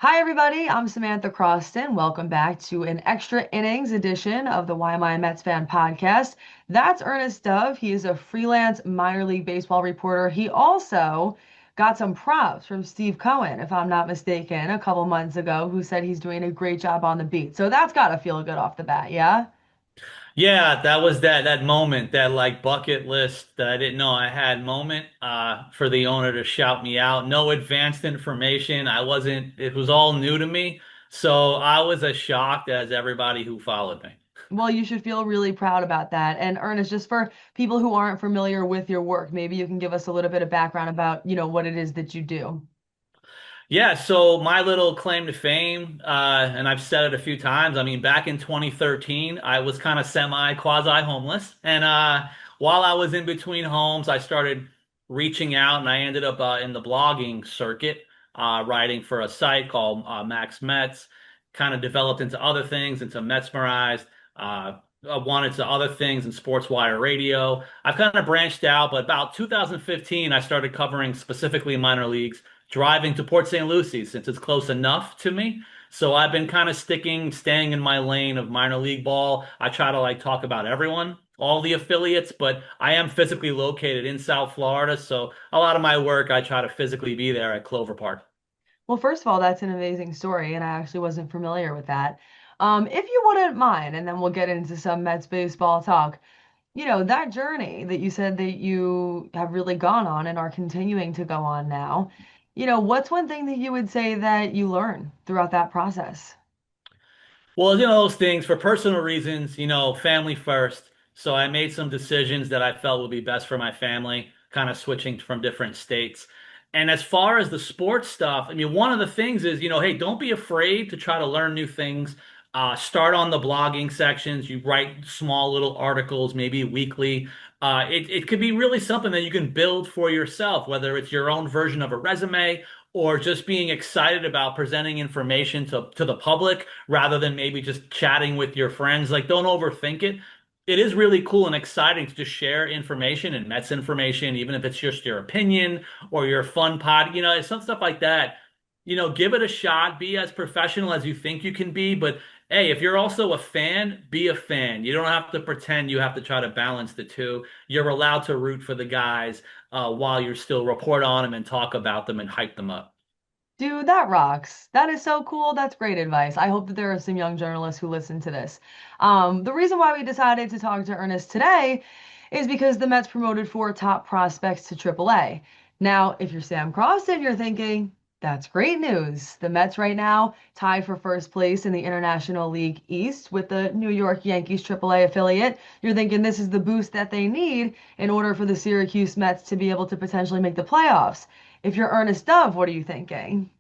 Hi, everybody. I'm Samantha Croston. Welcome back to an extra innings edition of the Why Am I a Mets Fan podcast. That's Ernest Dove. He is a freelance minor league baseball reporter. He also got some props from Steve Cohen, if I'm not mistaken, a couple months ago, who said he's doing a great job on the beat. So that's got to feel good off the bat, yeah? Yeah, that was that moment, that like bucket list that I didn't know I had moment for the owner to shout me out. No advanced information. It was all new to me. So I was as shocked as everybody who followed me. Well, you should feel really proud about that. And Ernest, just for people who aren't familiar with your work, maybe you can give us a little bit of background about, what it is that you do. Yeah, so my little claim to fame, and I've said it a few times. I mean, back in 2013, I was kind of semi quasi homeless, and while I was in between homes, I started reaching out, and I ended up in the blogging circuit, writing for a site called Max Mets. Kind of developed into other things, into Metsmerized. I wanted to other things in Sports Wire Radio. I've kind of branched out, but about 2015, I started covering specifically minor leagues, driving to Port St. Lucie since it's close enough to me. So I've been kind of staying in my lane of minor league ball. I try to like talk about everyone, all the affiliates, but I am physically located in South Florida. So a lot of my work, I try to physically be there at Clover Park. Well, first of all, that's an amazing story, and I actually wasn't familiar with that. If you wouldn't mind, and then we'll get into some Mets baseball talk, that journey that you said that you have really gone on and are continuing to go on now, what's one thing that you would say that you learned throughout that process? Well, those things for personal reasons, family first. So I made some decisions that I felt would be best for my family, kind of switching from different states. And as far as the sports stuff, I mean, one of the things is, hey, don't be afraid to try to learn new things. Start on the blogging sections. You write small little articles, maybe weekly. It could be really something that you can build for yourself, whether it's your own version of a resume or just being excited about presenting information to the public rather than maybe just chatting with your friends. Like, don't overthink it. It is really cool and exciting to just share information and Mets information, even if it's just your opinion or your fun pod, some stuff like that. Give it a shot. Be as professional as you think you can be. But hey, if you're also a fan, be a fan. You don't have to pretend you have to try to balance the two. You're allowed to root for the guys while you're still report on them and talk about them and hype them up. Dude, that rocks. That is so cool. That's great advice. I hope that there are some young journalists who listen to this. The reason why we decided to talk to Ernest today is because the Mets promoted four top prospects to Triple A. Now, if you're Sam Croston, you're thinking, that's great news. The Mets right now tie for first place in the International League East with the New York Yankees Triple A affiliate. You're thinking this is the boost that they need in order for the Syracuse Mets to be able to potentially make the playoffs. If you're Ernest Dove, what are you thinking?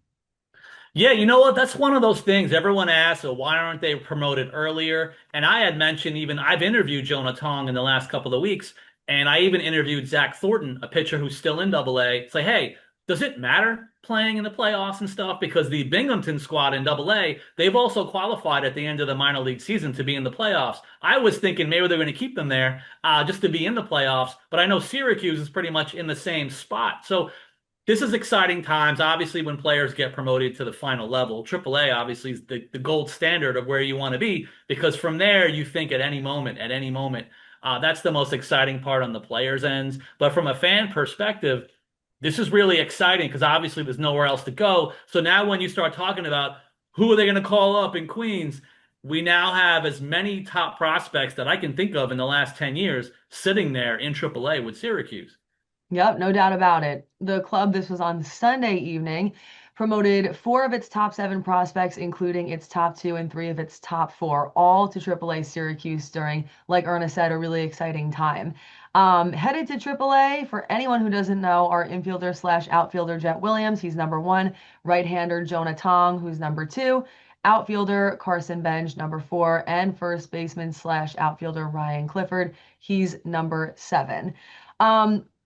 Yeah, you know what? That's one of those things everyone asks, so why aren't they promoted earlier? And I had mentioned even I've interviewed Jonah Tong in the last couple of weeks, and I even interviewed Zach Thornton, a pitcher who's still in Double A. Say, hey, does it matter playing in the playoffs and stuff? Because the Binghamton squad in Double A, they've also qualified at the end of the minor league season to be in the playoffs. I was thinking maybe they're going to keep them there just to be in the playoffs, but I know Syracuse is pretty much in the same spot. So this is exciting times. Obviously, when players get promoted to the final level, Triple A obviously is the gold standard of where you want to be because from there you think at any moment, that's the most exciting part on the players' ends. But from a fan perspective, this is really exciting because obviously there's nowhere else to go. So now when you start talking about who are they going to call up in Queens, we now have as many top prospects that I can think of in the last 10 years sitting there in Triple A with Syracuse. Yep, no doubt about it. The club, this was on Sunday evening, promoted four of its top seven prospects, including its top two and three of its top four, all to Triple A Syracuse during, like Ernest said, a really exciting time. Headed to Triple A, for anyone who doesn't know, our infielder slash outfielder Jett Williams, he's number one. Right-hander Jonah Tong, who's number two. Outfielder Carson Benge, number four. And first baseman slash outfielder Ryan Clifford, he's number seven.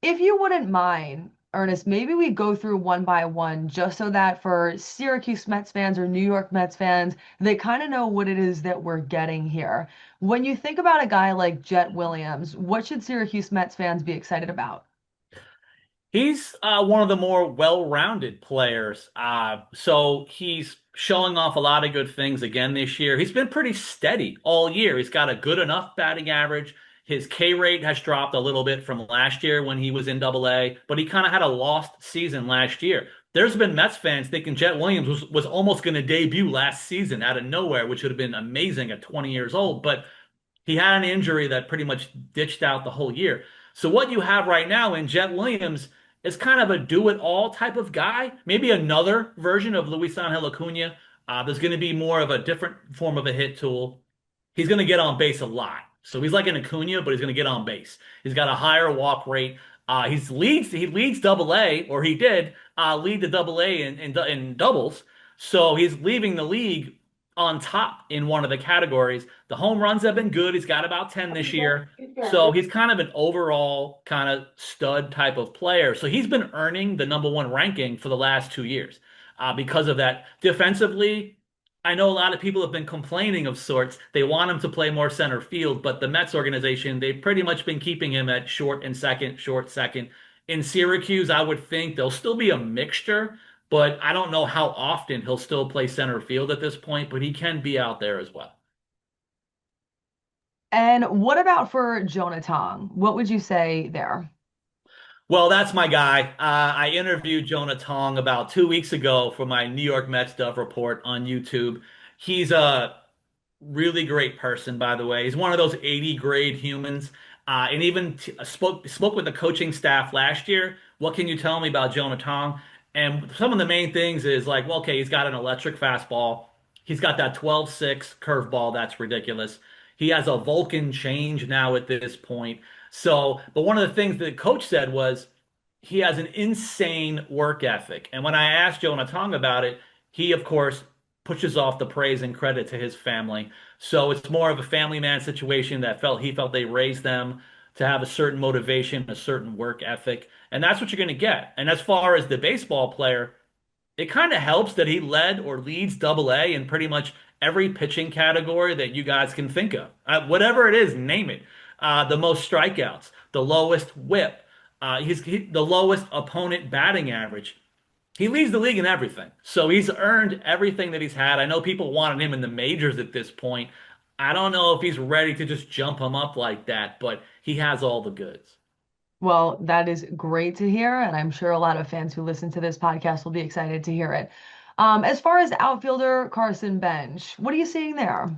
If you wouldn't mind, Ernest, maybe we go through one by one just so that for Syracuse Mets fans or New York Mets fans, they kind of know what it is that we're getting here. When you think about a guy like Jett Williams, what should Syracuse Mets fans be excited about? He's one of the more well-rounded players. So he's showing off a lot of good things again this year. He's been pretty steady all year. He's got a good enough batting average. His K rate has dropped a little bit from last year when he was in Double A, but he kind of had a lost season last year. There's been Mets fans thinking Jett Williams was almost going to debut last season out of nowhere, which would have been amazing at 20 years old. But he had an injury that pretty much ditched out the whole year. So what you have right now in Jett Williams is kind of a do-it-all type of guy, maybe another version of Luis Angel Acuna. There's going to be more of a different form of a hit tool. He's going to get on base a lot. So he's like an Acuna, but he's going to get on base. He's got a higher walk rate. He leads Double A, or he did lead the Double A in doubles. So he's leaving the league on top in one of the categories. The home runs have been good. He's got about 10 this year. So he's kind of an overall kind of stud type of player. So he's been earning the number one ranking for the last 2 years because of that. Defensively, I know a lot of people have been complaining of sorts. They want him to play more center field, but the Mets organization, they've pretty much been keeping him at short and second, short second. In Syracuse, I would think there'll still be a mixture, but I don't know how often he'll still play center field at this point, but he can be out there as well. And what about for Jonah Tong? What would you say there? Well, that's my guy. I interviewed Jonah Tong about 2 weeks ago for my New York Mets Dove report on YouTube. He's a really great person, by the way. He's one of those 80 grade humans. And even spoke with the coaching staff last year. What can you tell me about Jonah Tong? And some of the main things is like, well, okay, he's got an electric fastball. He's got that 12-6 curveball. That's ridiculous. He has a Vulcan change now at this point. So, but one of the things that the coach said was he has an insane work ethic. And when I asked Jonah Tong about it, he, of course, pushes off the praise and credit to his family. So it's more of a family man situation that he felt they raised them to have a certain motivation, a certain work ethic, and that's what you're going to get. And as far as the baseball player, it kind of helps that he led or leads Double A in pretty much every pitching category that you guys can think of. Whatever it is, name it. The most strikeouts, the lowest whip, the lowest opponent batting average. He leads the league in everything. So he's earned everything that he's had. I know people wanted him in the majors at this point. I don't know if he's ready to just jump him up like that, but he has all the goods. Well, that is great to hear, and I'm sure a lot of fans who listen to this podcast will be excited to hear it. As far as outfielder Carson Benge, what are you seeing there?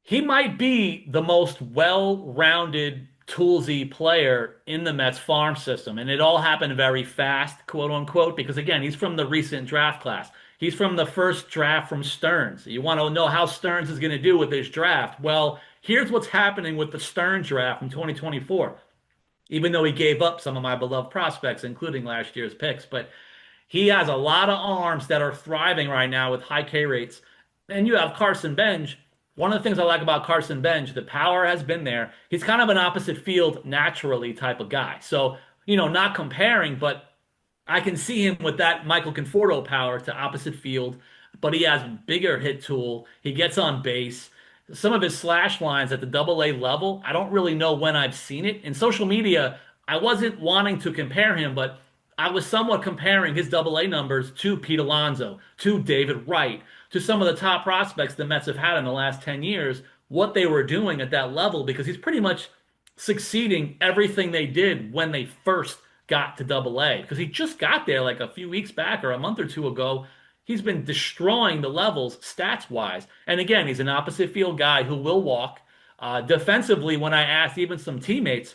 He might be the most well-rounded toolsy player in the Mets farm system. And it all happened very fast, quote unquote, because again, he's from the recent draft class. He's from the first draft from Stearns. You want to know how Stearns is going to do with this draft? Well, here's what's happening with the Stearns draft in 2024. Even though he gave up some of my beloved prospects, including last year's picks, but he has a lot of arms that are thriving right now with high K rates. And you have Carson Benge. One of the things I like about Carson Benge, the power has been there. He's kind of an opposite field naturally type of guy. So, not comparing, but I can see him with that Michael Conforto power to opposite field, but he has bigger hit tool. He gets on base. Some of his slash lines at the Double A level, I don't really know when I've seen it. In social media, I wasn't wanting to compare him, but I was somewhat comparing his Double A numbers to Pete Alonso, to David Wright, to some of the top prospects the Mets have had in the last 10 years, what they were doing at that level, because he's pretty much succeeding everything they did when they first got to Double A. Because he just got there like a few weeks back or a month or two ago. He's been destroying the levels stats wise. And again, he's an opposite field guy who will walk. Defensively, when I asked even some teammates,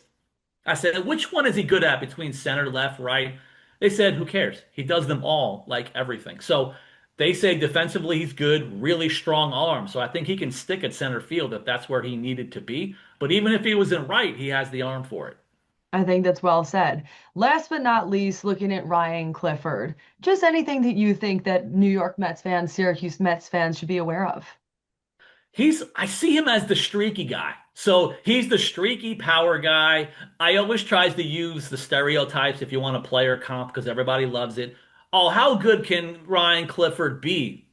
I said, which one is he good at between center, left, right? They said, who cares? He does them all, like everything. So they say defensively he's good, really strong arm. So I think he can stick at center field if that's where he needed to be. But even if he was in right, he has the arm for it. I think that's well said. Last but not least, looking at Ryan Clifford, just anything that you think that New York Mets fans, Syracuse Mets fans should be aware of. I see him as the streaky guy. So he's the streaky power guy. I always tries to use the stereotypes if you want a player comp because everybody loves it. Oh, how good can Ryan Clifford be?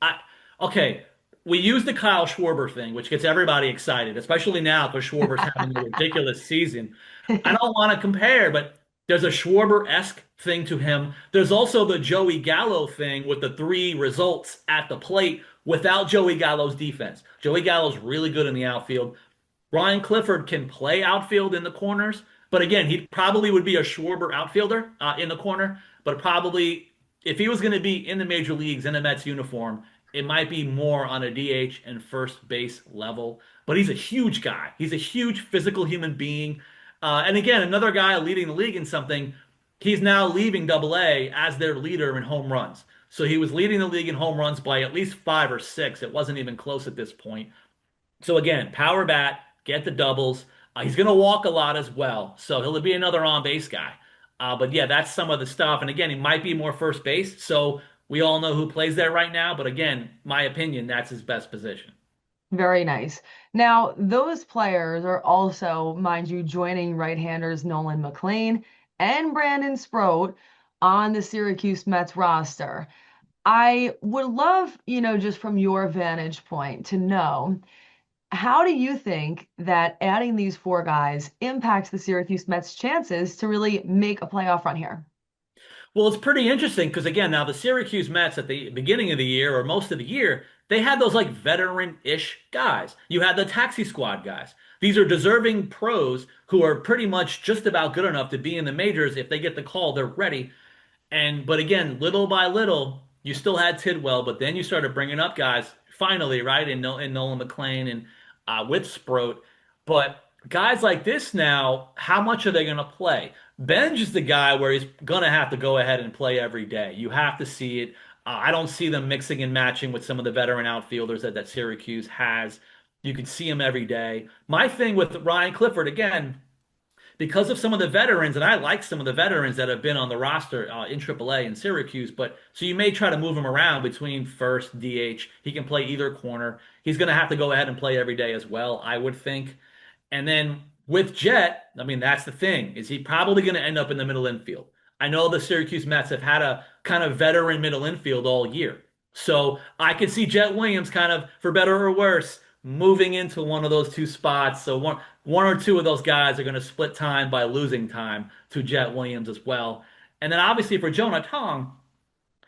Okay, we use the Kyle Schwarber thing, which gets everybody excited, especially now because Schwarber's having a ridiculous season. I don't want to compare, but There's a Schwarber-esque thing to him. There's also the Joey Gallo thing with the three results at the plate without Joey Gallo's defense. Joey Gallo's really good in the outfield. Ryan Clifford can play outfield in the corners, but again, he probably would be a Schwarber outfielder in the corner. But probably, if he was going to be in the major leagues in a Mets uniform, it might be more on a DH and first base level. But he's a huge guy. He's a huge physical human being. And again, another guy leading the league in something. He's now leaving Double A as their leader in home runs. So he was leading the league in home runs by at least five or six. It wasn't even close at this point. So again, power bat, get the doubles. He's going to walk a lot as well, so he'll be another on base guy. But yeah, that's some of the stuff. And again, he might be more first base, so we all know who plays there right now. But again, my opinion, that's his best position. Very nice. Now, those players are also, mind you, joining right-handers Nolan McLean and Brandon Sproat on the Syracuse Mets roster. I would love, just from your vantage point to know, how do you think that adding these four guys impacts the Syracuse Mets' chances to really make a playoff run here? Well, it's pretty interesting because again, now the Syracuse Mets at the beginning of the year or most of the year, they had those like veteran-ish guys. You had the taxi squad guys. These are deserving pros who are pretty much just about good enough to be in the majors. If they get the call, they're ready. But again, little by little, you still had Tidwell, but then you started bringing up guys finally, right? In Nolan McLean and with Sproat. But guys like this now, how much are they going to play? Benge is the guy where he's going to have to go ahead and play every day. You have to see it. I don't see them mixing and matching with some of the veteran outfielders that Syracuse has. You can see him every day. My thing with Ryan Clifford, again, because of some of the veterans, and I like some of the veterans that have been on the roster in Triple A in Syracuse, but so you may try to move him around between first, DH. He can play either corner. He's going to have to go ahead and play every day as well, I would think. And then with Jett, I mean, that's the thing, is he probably going to end up in the middle infield. I know the Syracuse Mets have had a kind of veteran middle infield all year. So I could see Jett Williams kind of, for better or worse, moving into one of those two spots. So one or two of those guys are going to split time by losing time to Jett Williams as well. And then obviously for Jonah Tong,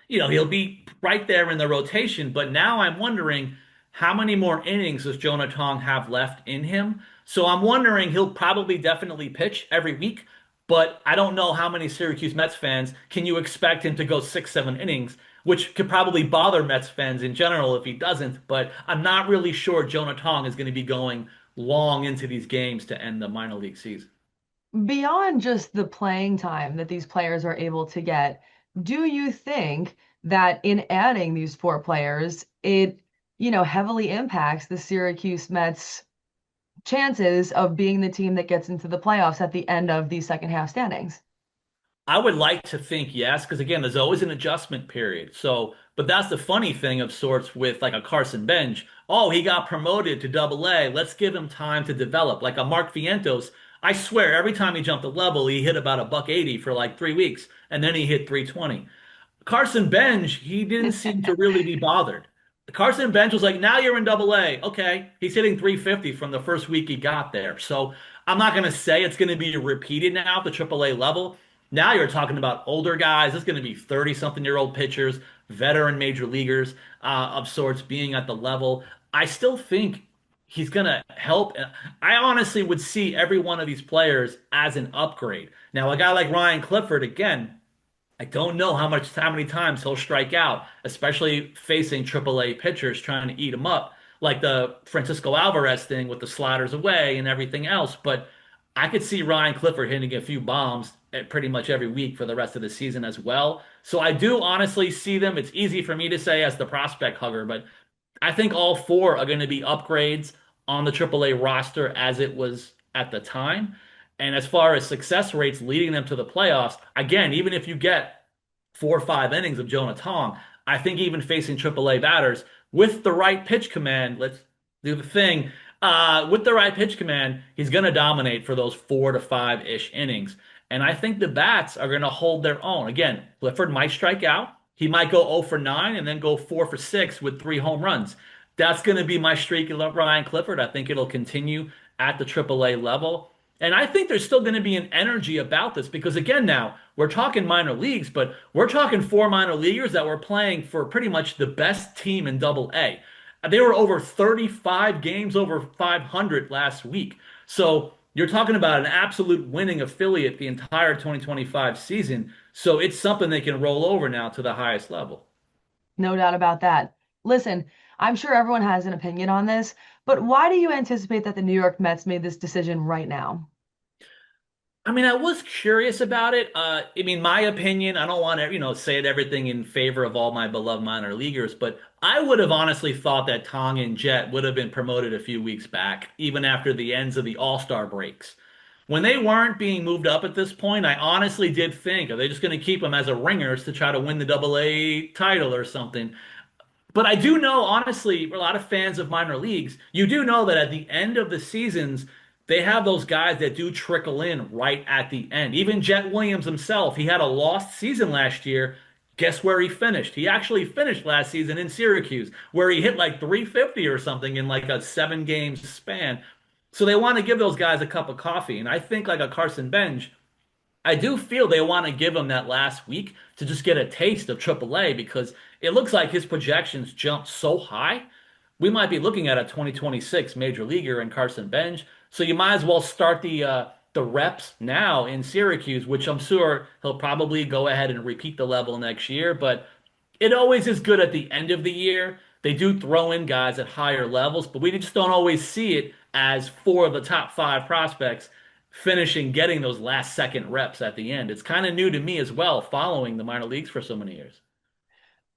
he'll be right there in the rotation. But now I'm wondering how many more innings does Jonah Tong have left in him? So I'm wondering he'll probably definitely pitch every week, but I don't know how many Syracuse Mets fans can you expect him to go six, 7 innings, which could probably bother Mets fans in general if he doesn't. But I'm not really sure Jonah Tong is going to be going long into these games to end the minor league season. Beyond just the playing time that these players are able to get, do you think that in adding these four players, it, heavily impacts the Syracuse Mets' chances of being the team that gets into the playoffs at the end of the second half standings? I would like to think yes, because again, there's always an adjustment period. So, but that's the funny thing of sorts with like a Carson Benge. Oh, he got promoted to Double A. Let's give him time to develop. Like a Mark Vientos, I swear, every time he jumped a level, he hit about a buck 80 for like 3 weeks, and then he hit 320. Carson Benge, he didn't seem to really be bothered. Carson Benge was like, now you're in Double A. Okay, he's hitting 350 from the first week he got there. So I'm not going to say it's going to be repeated now at the Triple A level. Now you're talking about older guys. It's going to be 30-something-year-old pitchers, veteran major leaguers of sorts being at the level. I still think he's going to help. I honestly would see every one of these players as an upgrade. Now, a guy like Ryan Clifford, again, I don't know how many times he'll strike out, especially facing Triple A pitchers trying to eat him up, like the Francisco Alvarez thing with the sliders away and everything else. But I could see Ryan Clifford hitting a few bombs pretty much every week for the rest of the season as well. So I do honestly see them. It's easy for me to say as the prospect hugger, but I think all four are going to be upgrades on the Triple A roster as it was at the time. And as far as success rates leading them to the playoffs, again, even if you get 4 or 5 innings of Jonah Tong, I think even facing Triple A batters with the right pitch command, let's do the thing. With the right pitch command, he's going to dominate for those 4 to 5-ish innings. And I think the bats are going to hold their own. Again, Clifford might strike out. He might go 0 for 9 and then go 4 for 6 with 3 home runs. That's going to be my streak of Ryan Clifford. I think it'll continue at the AAA level. And I think there's still going to be an energy about this because, again, now we're talking minor leagues, but we're talking four minor leaguers that were playing for pretty much the best team in Double A. They were over 35 games over 500 last week. So you're talking about an absolute winning affiliate the entire 2025 season. So it's something they can roll over now to the highest level. No doubt about that. Listen, I'm sure everyone has an opinion on this, but why do you anticipate that the New York Mets made this decision right now? I mean, I was curious about it. I mean, my opinion, I don't want to, say it everything in favor of all my beloved minor leaguers, but I would have honestly thought that Tong and Jett would have been promoted a few weeks back, even after the ends of the All-Star breaks. When they weren't being moved up at this point, I honestly did think, are they just going to keep them as a ringers to try to win the Double A title or something? But I do know, honestly, a lot of fans of minor leagues, you do know that at the end of the seasons, they have those guys that do trickle in right at the end. Even Jett Williams himself, he had a lost season last year. Guess where he finished? He actually finished last season in Syracuse, where he hit like 350 or something in like a 7 game span. So they want to give those guys a cup of coffee. And I think like a Carson Benge, I do feel they want to give him that last week to just get a taste of Triple A because it looks like his projections jumped so high. We might be looking at a 2026 major leaguer in Carson Benge. So you might as well start the reps now in Syracuse, which I'm sure he'll probably go ahead and repeat the level next year. But it always is good at the end of the year. They do throw in guys at higher levels, but we just don't always see it as four of the top five prospects finishing getting those last second reps at the end. It's kind of new to me as well, following the minor leagues for so many years.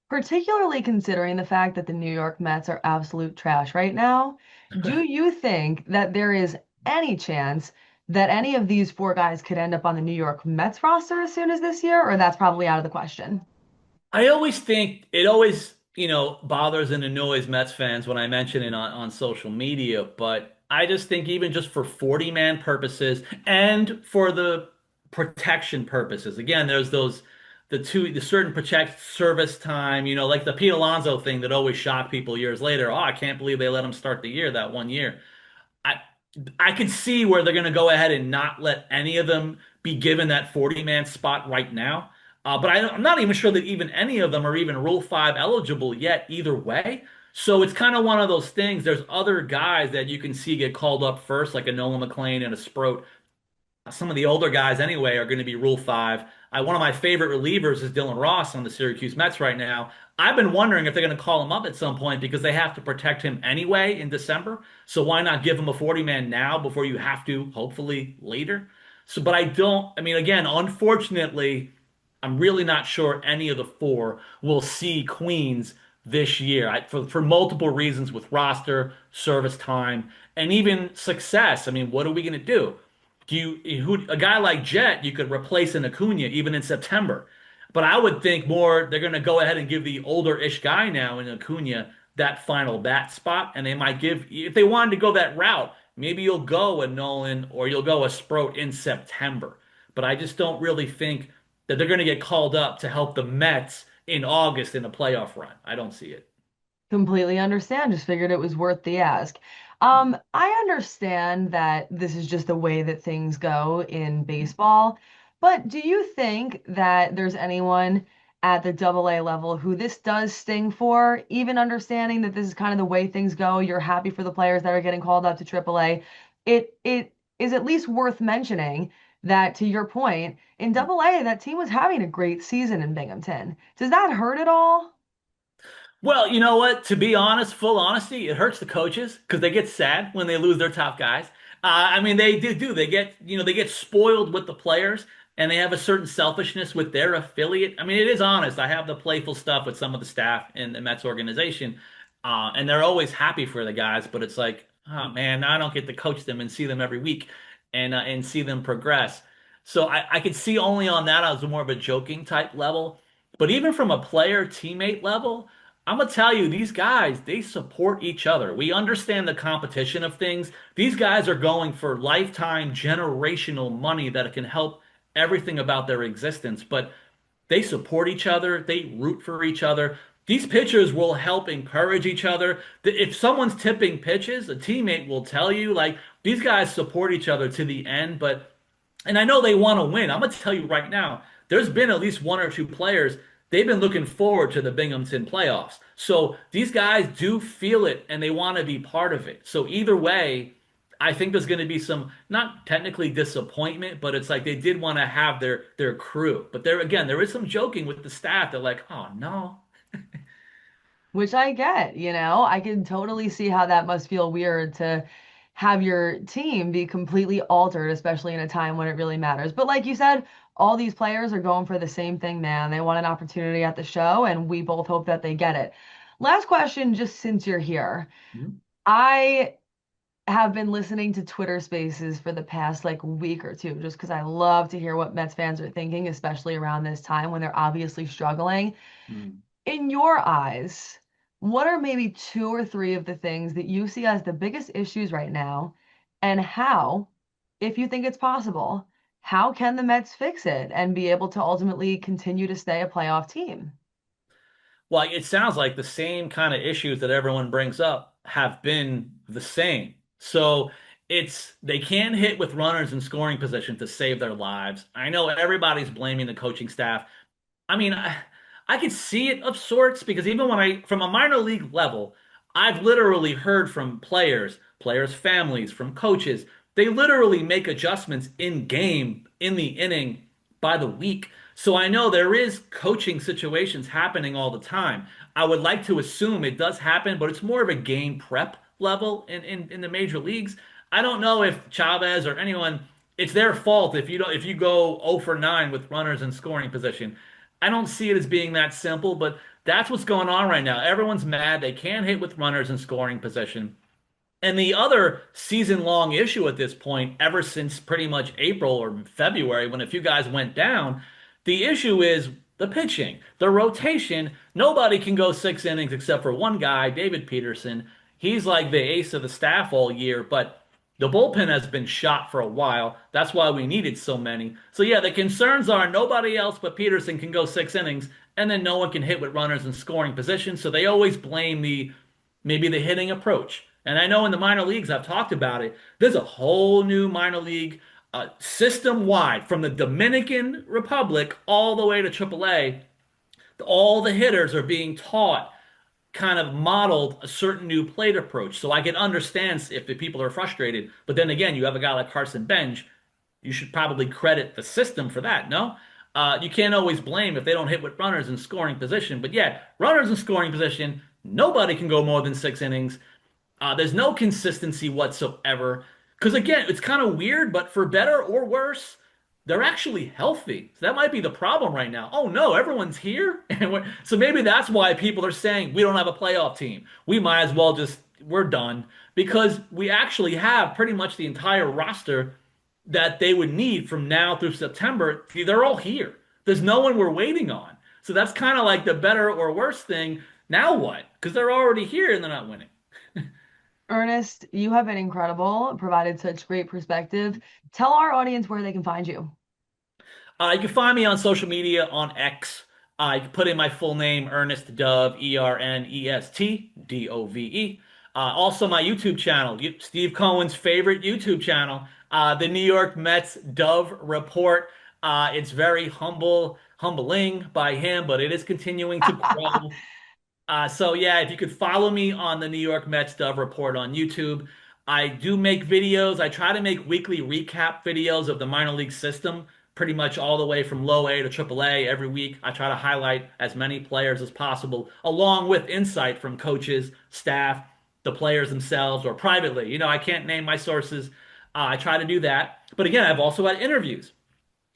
Particularly considering the fact that the New York Mets are absolute trash right now, do you think that there is any chance that any of these four guys could end up on the New York Mets roster as soon as this year, or that's probably out of the question? I always think it always, bothers and annoys Mets fans when I mention it on social media, but I just think even just for 40-man purposes and for the protection purposes, again, there's the certain protect service time, like the Pete Alonso thing that always shocked people years later. Oh, I can't believe they let him start the year that one year. I I could see where they're going to go ahead and not let any of them be given that 40-man spot right now. But I'm not even sure that even any of them are even Rule 5 eligible yet, either way. So it's kind of one of those things. There's other guys that you can see get called up first, like a Nolan McLean and a Sproat. Some of the older guys anyway are going to be Rule 5. One of my favorite relievers is Dylan Ross on the Syracuse Mets right now. I've been wondering if they're going to call him up at some point because they have to protect him anyway in December. So why not give him a 40 man now before you have to, hopefully later? So, but I mean, again, unfortunately, I'm really not sure any of the four will see Queens this year for multiple reasons with roster, service time, and even success. I mean, what are we going to do? A guy like Jett you could replace in Acuna even in September, but I would think more they're going to go ahead and give the older-ish guy now in Acuna that final bat spot, and they might give if they wanted to go that route, maybe you'll go a Nolan or you'll go a Sproat in September. But I just don't really think that they're going to get called up to help the Mets in August in a playoff run. I don't see it. Completely understand. Just figured it was worth the ask. I understand that this is just the way that things go in baseball, but do you think that there's anyone at the double A level who this does sting for, even understanding that this is kind of the way things go? You're happy for the players that are getting called up to Triple A. It is at least worth mentioning that, to your point, in double A, that team was having a great season in Binghamton. Does that hurt at all? Well, you know what? To be honest, full honesty, it hurts the coaches because they get sad when they lose their top guys. I mean, they do. They get spoiled with the players and they have a certain selfishness with their affiliate. I mean, it is honest. I have the playful stuff with some of the staff in the Mets organization, and they're always happy for the guys, but it's like, oh man, I don't get to coach them and see them every week and see them progress. So I could see only on that as more of a joking type level. But even from a player teammate level, I'm gonna tell you, these guys, they support each other. We understand the competition of things. These guys are going for lifetime generational money that can help everything about their existence, but they support each other, they root for each other. these pitchers will help encourage each other. If someone's tipping pitches, a teammate will tell you, like, these guys support each other to the end, but and I know they want to win. I'm gonna tell you right now, there's been at least one or two players, they've been looking forward to the Binghamton playoffs. So these guys do feel it and they want to be part of it. So either way, I think there's going to be some not technically disappointment, but it's like they did want to have their crew. But there again, there is some joking with the staff. They're like, "Oh no." Which I get, I can totally see how that must feel weird to have your team be completely altered, especially in a time when it really matters. But like you said, all these players are going for the same thing, man. They want an opportunity at the show, and we both hope that they get it. Last question, just since you're here. Mhm. I have been listening to Twitter Spaces for the past like week or two, just because I love to hear what Mets fans are thinking, especially around this time when they're obviously struggling. Mm. In your eyes, what are maybe two or three of the things that you see as the biggest issues right now? And how, if you think it's possible, how can the Mets fix it and be able to ultimately continue to stay a playoff team? Well, it sounds like the same kind of issues that everyone brings up have been the same. So it's they can't hit with runners in scoring position to save their lives. I know everybody's blaming the coaching staff. I mean, I could see it of sorts because even when from a minor league level, I've literally heard from players' families, from coaches. They literally make adjustments in game, in the inning, by the week. So I know there is coaching situations happening all the time. I would like to assume it does happen, but it's more of a game prep level in the major leagues. I don't know if Chavez or anyone, it's their fault if you go 0 for 9 with runners in scoring position. I don't see it as being that simple, but that's what's going on right now. Everyone's mad. They can't hit with runners in scoring position. And the other season long issue at this point, ever since pretty much April or February, when a few guys went down, the issue is the pitching, the rotation. Nobody can go 6 innings except for one guy, David Peterson. He's like the ace of the staff all year, but the bullpen has been shot for a while. That's why we needed so many. So, yeah, the concerns are nobody else but Peterson can go 6 innings, and then no one can hit with runners in scoring position. So they always blame maybe the hitting approach. And I know in the minor leagues, I've talked about it. There's a whole new minor league system wide from the Dominican Republic all the way to Triple A. All the hitters are being taught, kind of modeled a certain new plate approach. So I can understand if the people are frustrated. But then again, you have a guy like Carson Benge. You should probably credit the system for that, no? You can't always blame if they don't hit with runners in scoring position. But yeah, runners in scoring position, nobody can go more than 6 innings. There's no consistency whatsoever. Because again, it's kind of weird, but for better or worse, they're actually healthy. So that might be the problem right now. Oh no, everyone's here. So maybe that's why people are saying we don't have a playoff team. We might as well we're done. Because we actually have pretty much the entire roster that they would need from now through September. They're all here. There's no one we're waiting on. So that's kind of like the better or worse thing. Now what? Because they're already here and they're not winning. Ernest, you have been incredible, provided such great perspective. Tell our audience where they can find you. You can find me on social media on X. You can put in my full name, Ernest Dove, ERNEST DOVE. Also, my YouTube channel, Steve Cohen's favorite YouTube channel, the New York Mets Dove Report. It's very humbling by him, but it is continuing to grow. So yeah, if you could follow me on the New York Mets Dove Report on YouTube. I do make videos. I try to make weekly recap videos of the minor league system, pretty much all the way from low A to triple A every week. I try to highlight as many players as possible, along with insight from coaches, staff, the players themselves, or privately. I can't name my sources. I try to do that. But again, I've also had interviews.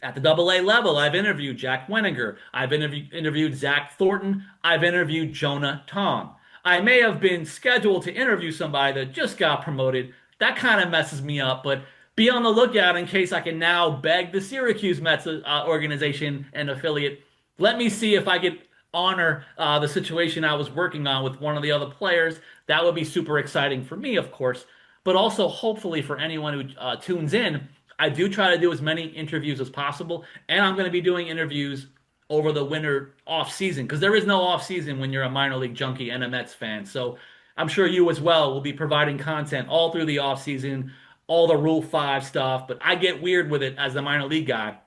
At the double A level, I've interviewed Jack Wenninger. I've interviewed Zach Thornton. I've interviewed Jonah Tong. I may have been scheduled to interview somebody that just got promoted. That kind of messes me up, but be on the lookout in case I can now beg the Syracuse Mets organization and affiliate. Let me see if I could honor the situation I was working on with one of the other players. That would be super exciting for me, of course, but also hopefully for anyone who tunes in. I do try to do as many interviews as possible, and I'm going to be doing interviews over the winter off season because there is no off season when you're a minor league junkie and a Mets fan. So I'm sure you as well will be providing content all through the off season, all the Rule 5 stuff, but I get weird with it as the minor league guy.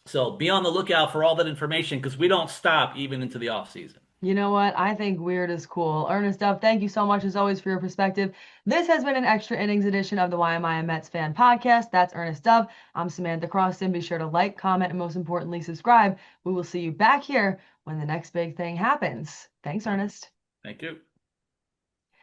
So be on the lookout for all that information because we don't stop even into the off season. You know what? I think weird is cool. Ernest Dove, thank you so much as always for your perspective. This has been an extra innings edition of the Why Am I a Mets Fan podcast. That's Ernest Dove. I'm Samantha Croston. Be sure to like, comment, and most importantly, subscribe. We will see you back here when the next big thing happens. Thanks, Ernest. Thank you.